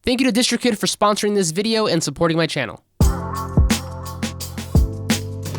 Thank you to DistroKid for sponsoring this video and supporting my channel.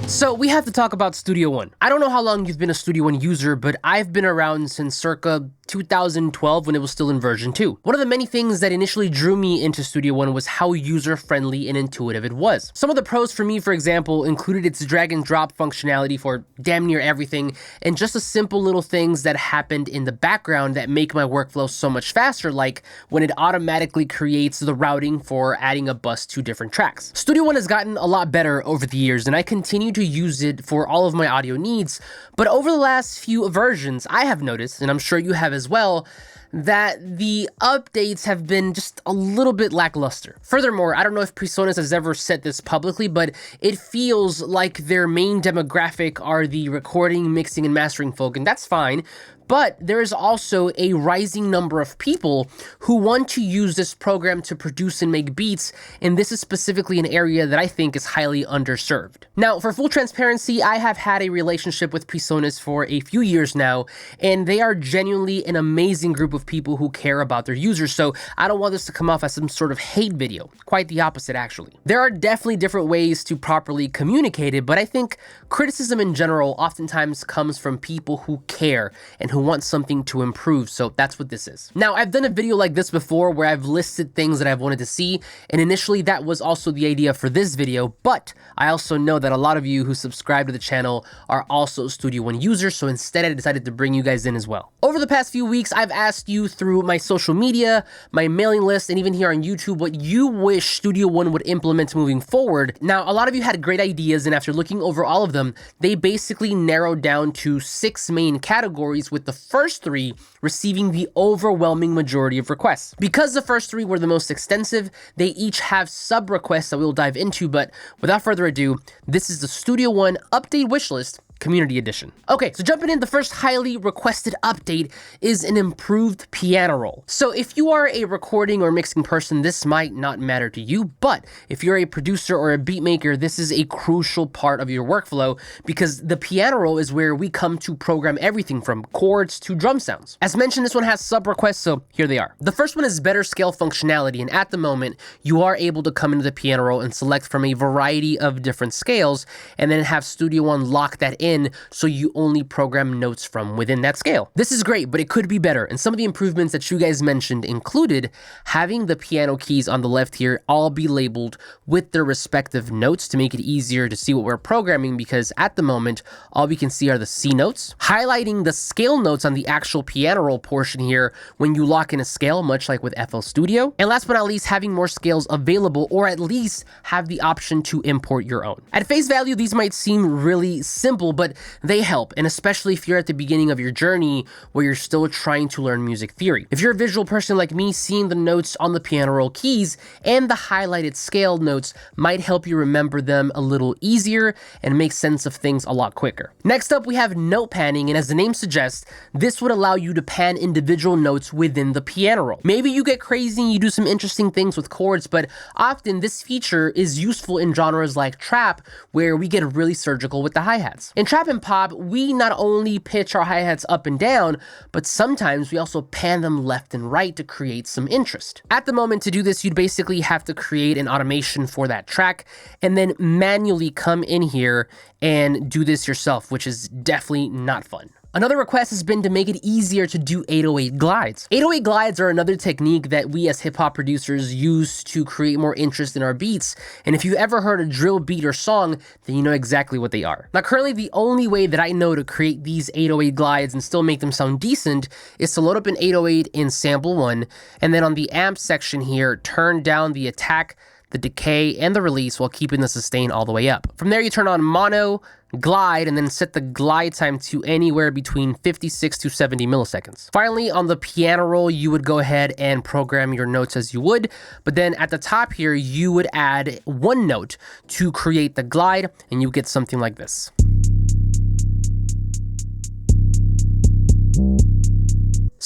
So we have to talk about Studio One. I don't know how long you've been a Studio One user, but I've been around since circa 2012 when it was still in version 2. One of the many things that initially drew me into Studio One was how user-friendly and intuitive it was. Some of the pros for me, for example, included its drag and drop functionality for damn near everything, and just the simple little things that happened in the background that make my workflow so much faster, like when it automatically creates the routing for adding a bus to different tracks. Studio One has gotten a lot better over the years, and I continue to use it for all of my audio needs, but over the last few versions, I have noticed, and I'm sure you have as well, that the updates have been just a little bit lackluster. Furthermore, I don't know if PreSonus has ever said this publicly, but it feels like their main demographic are the recording, mixing, and mastering folk, and that's fine. But there is also a rising number of people who want to use this program to produce and make beats, and this is specifically an area that I think is highly underserved. Now, for full transparency, I have had a relationship with PreSonus for a few years now, and they are genuinely an amazing group of people who care about their users, so I don't want this to come off as some sort of hate video. Quite the opposite, actually. There are definitely different ways to properly communicate it, but I think criticism in general oftentimes comes from people who care and who want something to improve, so that's what this is. Now, I've done a video like this before where I've listed things that I've wanted to see, and initially that was also the idea for this video, but I also know that a lot of you who subscribe to the channel are also Studio One users, so instead I decided to bring you guys in as well. Over the past few weeks, I've asked you through my social media, my mailing list, and even here on YouTube what you wish Studio One would implement moving forward. Now, a lot of you had great ideas, and after looking over all of them, they basically narrowed down to 6 main categories, with the first 3 receiving the overwhelming majority of requests. Because the first 3 were the most extensive, they each have sub-requests that we'll dive into, but without further ado, this is the Studio One Update Wishlist Community Edition. Okay, so jumping in, the first highly requested update is an improved piano roll. So if you are a recording or mixing person, this might not matter to you, but if you're a producer or a beat maker, this is a crucial part of your workflow because the piano roll is where we come to program everything from chords to drum sounds. As mentioned, this one has sub requests, so here they are. The first one is better scale functionality, and at the moment, you are able to come into the piano roll and select from a variety of different scales, and then have Studio One lock that in so you only program notes from within that scale. This is great, but it could be better, and some of the improvements that you guys mentioned included having the piano keys on the left here all be labeled with their respective notes to make it easier to see what we're programming, because at the moment, all we can see are the C notes. Highlighting the scale notes on the actual piano roll portion here when you lock in a scale, much like with FL Studio. And last but not least, having more scales available, or at least have the option to import your own. At face value, these might seem really simple, but they help, and especially if you're at the beginning of your journey where you're still trying to learn music theory. If you're a visual person like me, seeing the notes on the piano roll keys and the highlighted scale notes might help you remember them a little easier and make sense of things a lot quicker. Next up, we have note panning, and as the name suggests, this would allow you to pan individual notes within the piano roll. Maybe you get crazy and you do some interesting things with chords, but often this feature is useful in genres like trap, where we get really surgical with the hi-hats. In trap and pop, we not only pitch our hi-hats up and down, but sometimes we also pan them left and right to create some interest. At the moment, to do this, you'd basically have to create an automation for that track and then manually come in here and do this yourself, which is definitely not fun. Another request has been to make it easier to do 808 glides. 808 glides are another technique that we as hip-hop producers use to create more interest in our beats, and if you've ever heard a drill beat or song, then you know exactly what they are. Now, currently, the only way that I know to create these 808 glides and still make them sound decent is to load up an 808 in sample 1, and then on the amp section here, turn down the attack, the decay, and the release while keeping the sustain all the way up. From there, you turn on mono, glide, and then set the glide time to anywhere between 56 to 70 milliseconds. Finally, on the piano roll, you would go ahead and program your notes as you would, but then at the top here, you would add one note to create the glide, and you get something like this.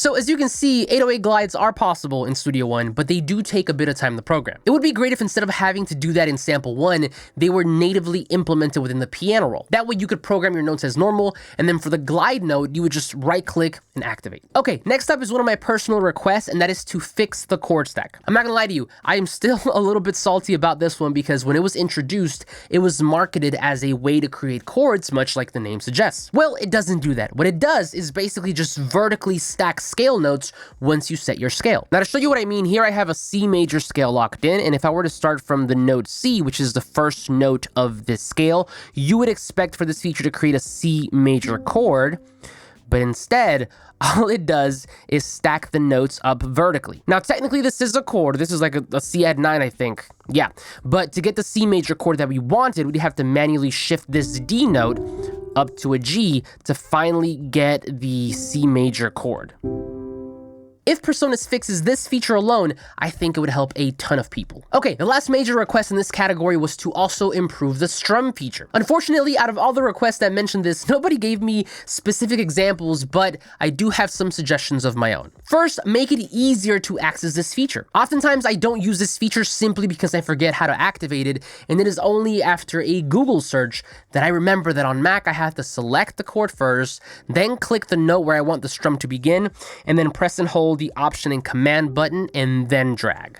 So as you can see, 808 glides are possible in Studio One, but they do take a bit of time to program. It would be great if instead of having to do that in sample one, they were natively implemented within the piano roll. That way you could program your notes as normal, and then for the glide note, you would just right click and activate. Okay, next up is one of my personal requests, and that is to fix the chord stack. I'm not gonna lie to you, I am still a little bit salty about this one because when it was introduced, it was marketed as a way to create chords, much like the name suggests. Well, it doesn't do that. What it does is basically just vertically stack scale notes once you set your scale. Now to show you what I mean, here I have a C major scale locked in, and if I were to start from the note C, which is the first note of this scale, you would expect for this feature to create a C major chord, but instead, all it does is stack the notes up vertically. Now, technically, this is a chord. This is like a C add 9, I think. Yeah, but to get the C major chord that we wanted, we'd have to manually shift this D note up to a G to finally get the C major chord. If Presonus fixes this feature alone, I think it would help a ton of people. Okay, the last major request in this category was to also improve the strum feature. Unfortunately, out of all the requests that mentioned this, nobody gave me specific examples, but I do have some suggestions of my own. First, make it easier to access this feature. Oftentimes, I don't use this feature simply because I forget how to activate it, and it is only after a Google search that I remember that on Mac, I have to select the chord first, then click the note where I want the strum to begin, and then press and hold the Option and Command button and then drag.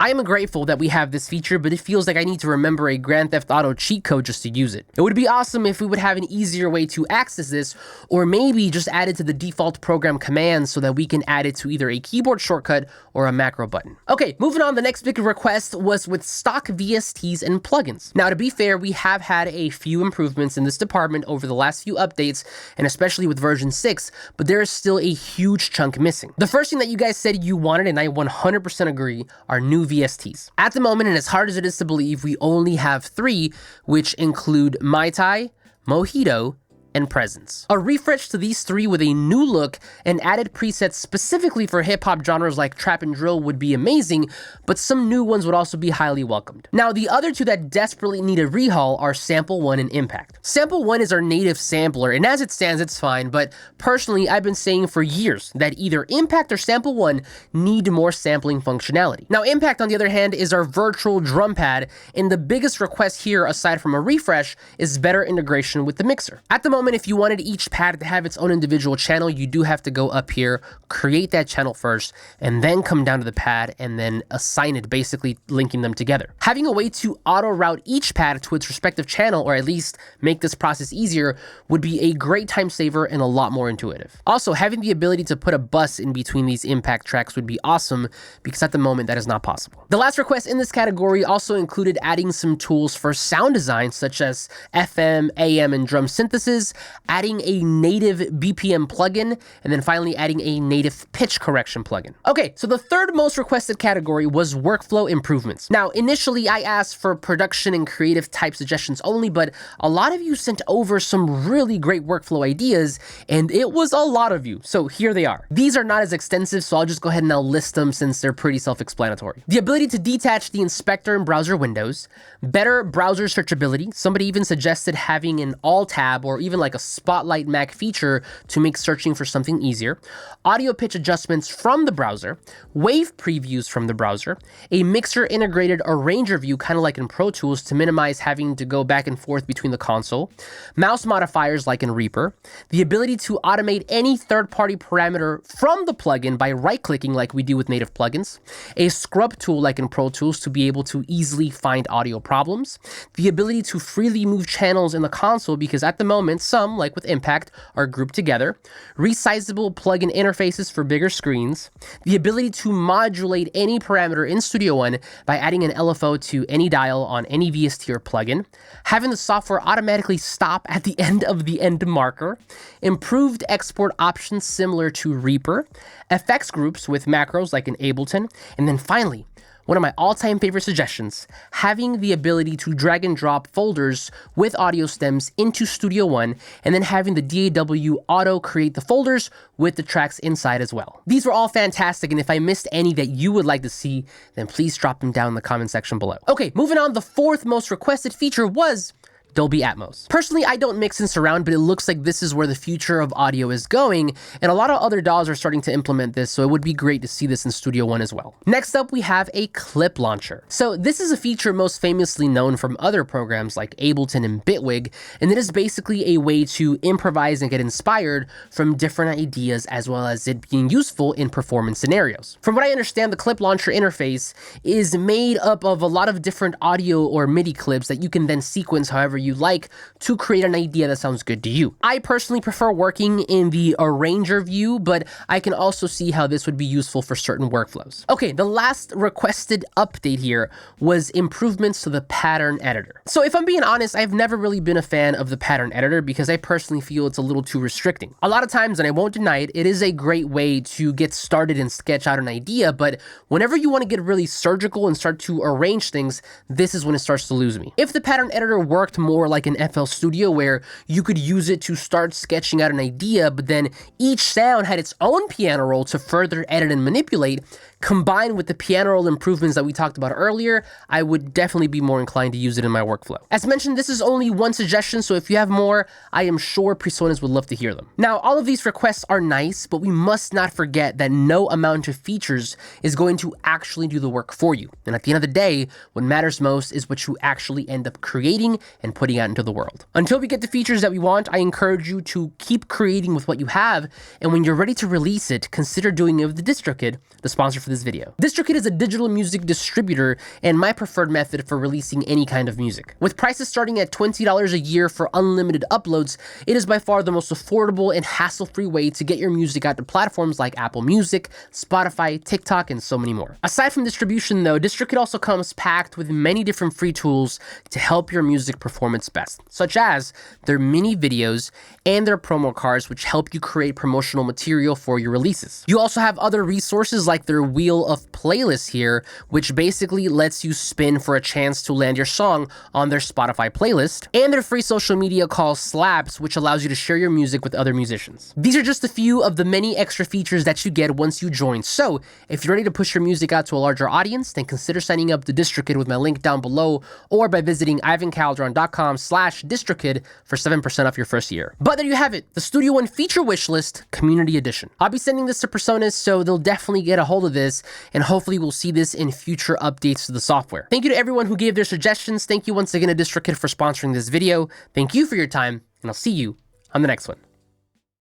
I am grateful that we have this feature, but it feels like I need to remember a Grand Theft Auto cheat code just to use it. It would be awesome if we would have an easier way to access this, or maybe just add it to the default program commands so that we can add it to either a keyboard shortcut or a macro button. Okay, moving on, the next big request was with stock VSTs and plugins. Now, to be fair, we have had a few improvements in this department over the last few updates, and especially with version 6, but there is still a huge chunk missing. The first thing that you guys said you wanted, and I 100% agree, are new VSTs. At the moment, and as hard as it is to believe, we only have 3, which include Mai Tai, Mojito, and Presence. A refresh to these 3 with a new look and added presets specifically for hip-hop genres like trap and drill would be amazing, but some new ones would also be highly welcomed. Now, the other 2 that desperately need a rehaul are Sample 1 and Impact. Sample 1 is our native sampler, and as it stands, it's fine, but personally, I've been saying for years that either Impact or Sample 1 need more sampling functionality. Now, Impact, on the other hand, is our virtual drum pad, and the biggest request here, aside from a refresh, is better integration with the mixer. At the moment, if you wanted each pad to have its own individual channel, you do have to go up here, create that channel first, and then come down to the pad and then assign it, basically linking them together. Having a way to auto-route each pad to its respective channel, or at least make this process easier, would be a great time saver and a lot more intuitive. Also, having the ability to put a bus in between these Impact tracks would be awesome, because at the moment that is not possible. The last request in this category also included adding some tools for sound design, such as FM, AM, and drum synthesis, adding a native BPM plugin, and then finally adding a native pitch correction plugin. Okay, so the third most requested category was workflow improvements. Now, initially I asked for production and creative type suggestions only, but a lot of you sent over some really great workflow ideas, and it was a lot of you, so here they are. These are not as extensive, so I'll just go ahead and now list them since they're pretty self-explanatory. The ability to detach the inspector and browser windows, better browser searchability. Somebody even suggested having an alt tab or even like a Spotlight Mac feature to make searching for something easier, audio pitch adjustments from the browser, wave previews from the browser, a mixer integrated arranger view, kind of like in Pro Tools, to minimize having to go back and forth between the console, mouse modifiers like in Reaper, the ability to automate any third-party parameter from the plugin by right-clicking like we do with native plugins, a scrub tool like in Pro Tools to be able to easily find audio problems, the ability to freely move channels in the console because at the moment, some, like with Impact, are grouped together, resizable plugin interfaces for bigger screens, the ability to modulate any parameter in Studio One by adding an LFO to any dial on any VST or plugin, having the software automatically stop at the end of the end marker, improved export options similar to Reaper, effects groups with macros like in Ableton, and then finally, one of my all-time favorite suggestions, having the ability to drag and drop folders with audio stems into Studio One, and then having the DAW auto-create the folders with the tracks inside as well. These were all fantastic, and if I missed any that you would like to see, then please drop them down in the comment section below. Okay, moving on, the fourth most requested feature was Dolby Atmos. Personally, I don't mix and surround, but it looks like this is where the future of audio is going, and a lot of other DAWs are starting to implement this, so it would be great to see this in Studio One as well. Next up, we have a clip launcher. So this is a feature most famously known from other programs like Ableton and Bitwig, and it is basically a way to improvise and get inspired from different ideas, as well as it being useful in performance scenarios. From what I understand, the clip launcher interface is made up of a lot of different audio or MIDI clips that you can then sequence however you like to create an idea that sounds good to you. I personally prefer working in the arranger view, but I can also see how this would be useful for certain workflows. Okay, the last requested update here was improvements to the pattern editor. So if I'm being honest, I've never really been a fan of the pattern editor because I personally feel it's a little too restricting. A lot of times, and I won't deny it, it is a great way to get started and sketch out an idea, but whenever you want to get really surgical and start to arrange things, this is when it starts to lose me. If the pattern editor worked more like an FL Studio where you could use it to start sketching out an idea, but then each sound had its own piano roll to further edit and manipulate, combined with the piano roll improvements that we talked about earlier, I would definitely be more inclined to use it in my workflow. As mentioned, this is only one suggestion, so if you have more, I am sure Presoners would love to hear them. Now, all of these requests are nice, but we must not forget that no amount of features is going to actually do the work for you. And at the end of the day, what matters most is what you actually end up creating and putting out into the world. Until we get the features that we want, I encourage you to keep creating with what you have, and when you're ready to release it, consider doing it with the DistroKid, the sponsor for this video. DistroKid is a digital music distributor and my preferred method for releasing any kind of music. With prices starting at $20 a year for unlimited uploads, it is by far the most affordable and hassle-free way to get your music out to platforms like Apple Music, Spotify, TikTok, and so many more. Aside from distribution though, DistroKid also comes packed with many different free tools to help your music perform its best, such as their mini videos and their promo cards, which help you create promotional material for your releases. You also have other resources like their wheel of playlists here, which basically lets you spin for a chance to land your song on their Spotify playlist, and their free social media called Slaps, which allows you to share your music with other musicians. These are just a few of the many extra features that you get once you join, so if you're ready to push your music out to a larger audience, then consider signing up to DistroKid with my link down below, or by visiting ivancalderon.com/DistroKid for 7% off your first year. But there you have it, the Studio One Feature Wishlist Community Edition. I'll be sending this to Presoners, so they'll definitely get a hold of this, and hopefully we'll see this in future updates to the software. Thank you to everyone who gave their suggestions. Thank you once again to DistroKid for sponsoring this video. Thank you for your time, and I'll see you on the next one.